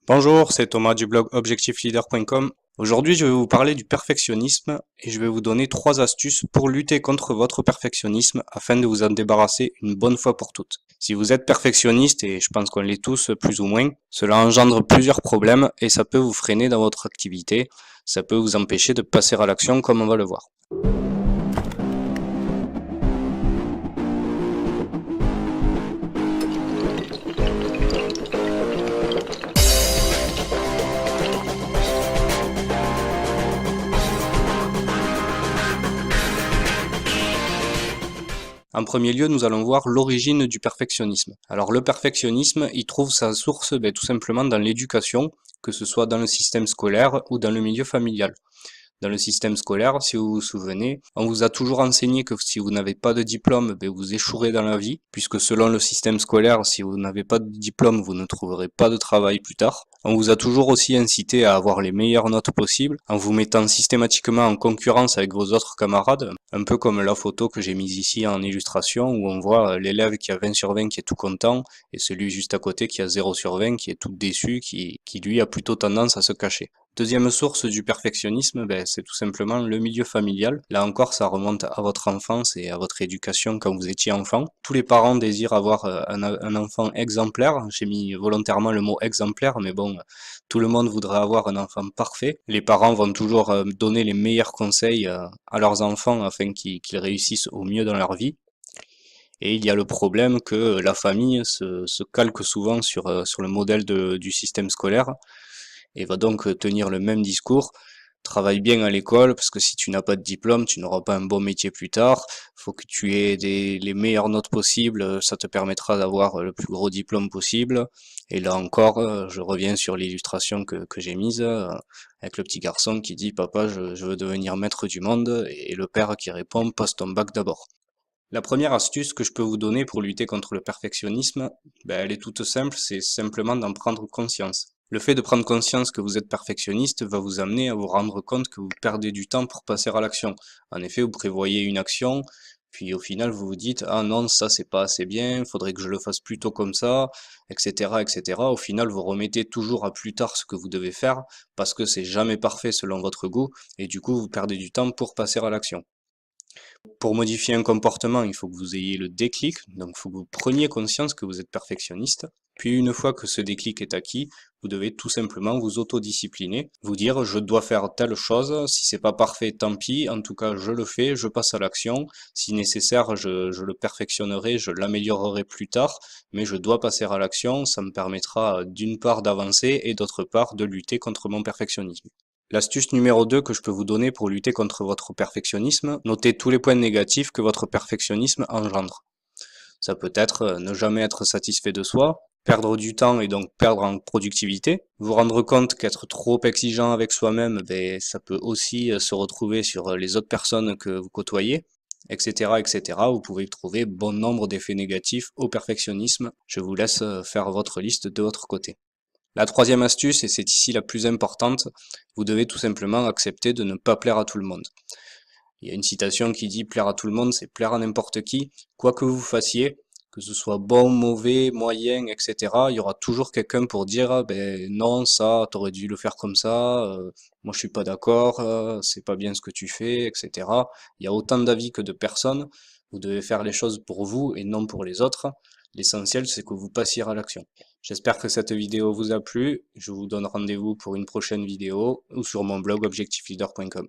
Bonjour, c'est Thomas du blog objectifleader.com. Aujourd'hui, je vais vous parler du perfectionnisme et je vais vous donner 3 astuces pour lutter contre votre perfectionnisme afin de vous en débarrasser une bonne fois pour toutes. Si vous êtes perfectionniste, et je pense qu'on l'est tous plus ou moins, cela engendre plusieurs problèmes et ça peut vous freiner dans votre activité, ça peut vous empêcher de passer à l'action comme on va le voir. En premier lieu, nous allons voir l'origine du perfectionnisme. Alors le perfectionnisme, il trouve sa source tout simplement dans l'éducation, que ce soit dans le système scolaire ou dans le milieu familial. Dans le système scolaire, si vous vous souvenez, on vous a toujours enseigné que si vous n'avez pas de diplôme, vous échouerez dans la vie, puisque selon le système scolaire, si vous n'avez pas de diplôme, vous ne trouverez pas de travail plus tard. On vous a toujours aussi incité à avoir les meilleures notes possibles, en vous mettant systématiquement en concurrence avec vos autres camarades, un peu comme la photo que j'ai mise ici en illustration, où on voit l'élève qui a 20 sur 20 qui est tout content, et celui juste à côté qui a 0 sur 20 qui est tout déçu, qui lui a plutôt tendance à se cacher. Deuxième source du perfectionnisme, c'est tout simplement le milieu familial. Là encore, ça remonte à votre enfance et à votre éducation quand vous étiez enfant. Tous les parents désirent avoir un enfant exemplaire. J'ai mis volontairement le mot exemplaire, mais bon, tout le monde voudrait avoir un enfant parfait. Les parents vont toujours donner les meilleurs conseils à leurs enfants afin qu'ils réussissent au mieux dans leur vie. Et il y a le problème que la famille se calque souvent sur le modèle du système scolaire et va donc tenir le même discours. Travaille bien à l'école parce que si tu n'as pas de diplôme, tu n'auras pas un bon métier plus tard. Faut que tu aies les meilleures notes possibles, ça te permettra d'avoir le plus gros diplôme possible. Et là encore, je reviens sur l'illustration que j'ai mise avec le petit garçon qui dit papa, je veux devenir maître du monde et le père qui répond passe ton bac d'abord. La première astuce que je peux vous donner pour lutter contre le perfectionnisme, elle est toute simple, c'est simplement d'en prendre conscience. Le fait de prendre conscience que vous êtes perfectionniste va vous amener à vous rendre compte que vous perdez du temps pour passer à l'action. En effet, vous prévoyez une action, puis au final vous vous dites ah non, ça c'est pas assez bien, faudrait que je le fasse plutôt comme ça, etc., etc. Au final, vous remettez toujours à plus tard ce que vous devez faire parce que c'est jamais parfait selon votre goût et du coup vous perdez du temps pour passer à l'action. Pour modifier un comportement, il faut que vous ayez le déclic, donc il faut que vous preniez conscience que vous êtes perfectionniste. Puis une fois que ce déclic est acquis, vous devez tout simplement vous autodiscipliner, vous dire je dois faire telle chose, si c'est pas parfait, tant pis, en tout cas je le fais, je passe à l'action, si nécessaire je le perfectionnerai, je l'améliorerai plus tard, mais je dois passer à l'action, ça me permettra d'une part d'avancer et d'autre part de lutter contre mon perfectionnisme. L'astuce numéro 2 que je peux vous donner pour lutter contre votre perfectionnisme, notez tous les points négatifs que votre perfectionnisme engendre. Ça peut être ne jamais être satisfait de soi, perdre du temps et donc perdre en productivité, vous rendre compte qu'être trop exigeant avec soi-même, ça peut aussi se retrouver sur les autres personnes que vous côtoyez, etc., etc. Vous pouvez trouver bon nombre d'effets négatifs au perfectionnisme. Je vous laisse faire votre liste de votre côté. La troisième astuce, et c'est ici la plus importante, vous devez tout simplement accepter de ne pas plaire à tout le monde. Il y a une citation qui dit plaire à tout le monde, c'est plaire à n'importe qui, quoi que vous fassiez, que ce soit bon, mauvais, moyen, etc. Il y aura toujours quelqu'un pour dire non, ça, t'aurais dû le faire comme ça, moi je suis pas d'accord, c'est pas bien ce que tu fais, etc. Il y a autant d'avis que de personnes. Vous devez faire les choses pour vous et non pour les autres. L'essentiel, c'est que vous passiez à l'action. J'espère que cette vidéo vous a plu. Je vous donne rendez-vous pour une prochaine vidéo ou sur mon blog objectifleader.com.